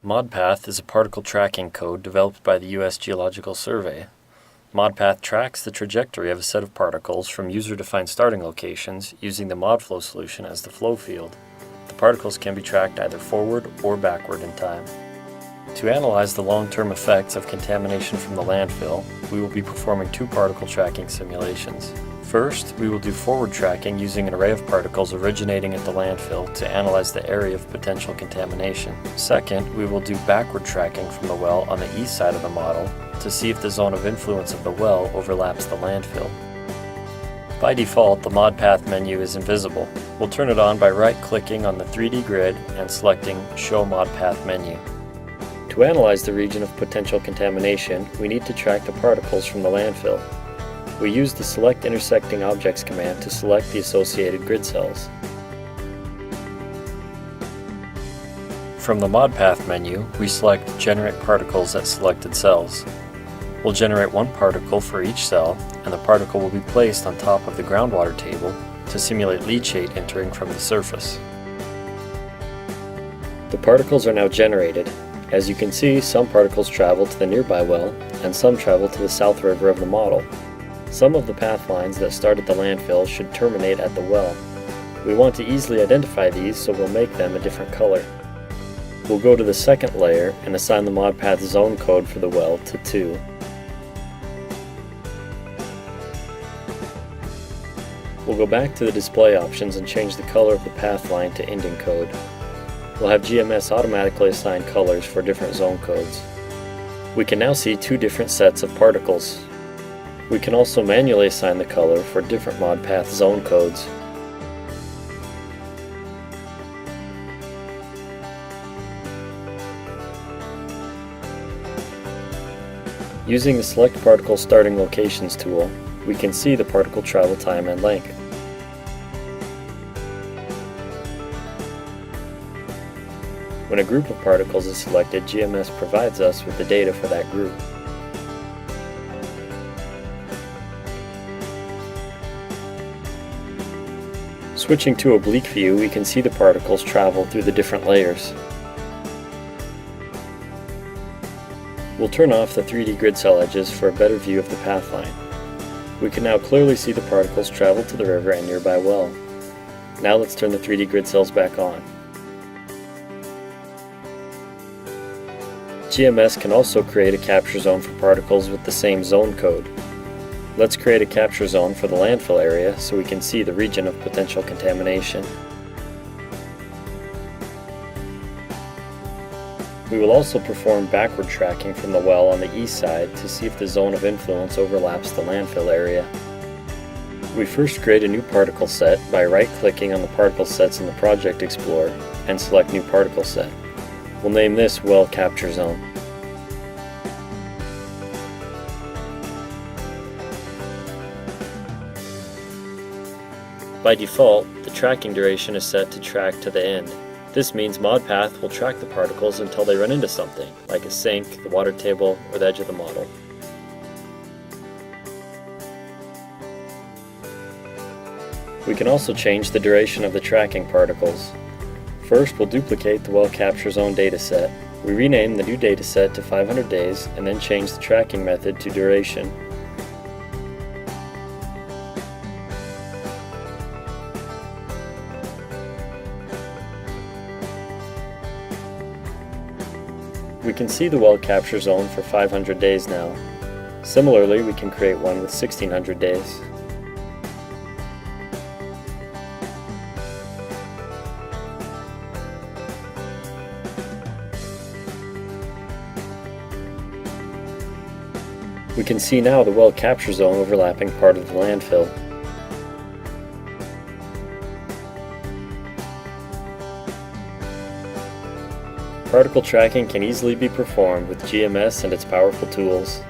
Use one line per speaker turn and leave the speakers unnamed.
MODPATH is a particle tracking code developed by the U.S. Geological Survey. MODPATH tracks the trajectory of a set of particles from user-defined starting locations using the MODFlow solution as the flow field. The particles can be tracked either forward or backward in time. To analyze the long-term effects of contamination from the landfill, we will be performing two particle tracking simulations. First, we will do forward tracking using an array of particles originating at the landfill to analyze the area of potential contamination. Second, we will do backward tracking from the well on the east side of the model to see if the zone of influence of the well overlaps the landfill. By default, the MODPATH menu is invisible. We'll turn it on by right-clicking on the 3D grid and selecting Show MODPATH menu. To analyze the region of potential contamination, we need to track the particles from the landfill. We use the Select Intersecting Objects command to select the associated grid cells. From the MODPATH menu, we select Generate Particles at selected cells. We'll generate one particle for each cell, and the particle will be placed on top of the groundwater table to simulate leachate entering from the surface. The particles are now generated. As you can see, some particles travel to the nearby well, and some travel to the south river of the model. Some of the path lines that start at the landfill should terminate at the well. We want to easily identify these, so we'll make them a different color. We'll go to the second layer and assign the MODPATH zone code for the well to 2. We'll go back to the display options and change the color of the path line to ending code. We'll have GMS automatically assign colors for different zone codes. We can now see two different sets of particles. We can also manually assign the color for different MODPATH zone codes. Using the Select Particle Starting Locations tool, we can see the particle travel time and length. When a group of particles is selected, GMS provides us with the data for that group. Switching to oblique view, we can see the particles travel through the different layers. We'll turn off the 3D grid cell edges for a better view of the path line. We can now clearly see the particles travel to the river and nearby well. Now let's turn the 3D grid cells back on. GMS can also create a capture zone for particles with the same zone code. Let's create a capture zone for the landfill area so we can see the region of potential contamination. We will also perform backward tracking from the well on the east side to see if the zone of influence overlaps the landfill area. We first create a new particle set by right-clicking on the particle sets in the Project Explorer and select New Particle Set. We'll name this Well Capture Zone. By default, the tracking duration is set to track to the end. This means MODPATH will track the particles until they run into something, like a sink, the water table, or the edge of the model. We can also change the duration of the tracking particles. First, we'll duplicate the Well Capture Zone dataset. We rename the new dataset to 500 days and then change the tracking method to duration. We can see the well capture zone for 500 days now. Similarly, we can create one with 1600 days. We can see now the well capture zone overlapping part of the landfill. Particle tracking can easily be performed with GMS and its powerful tools.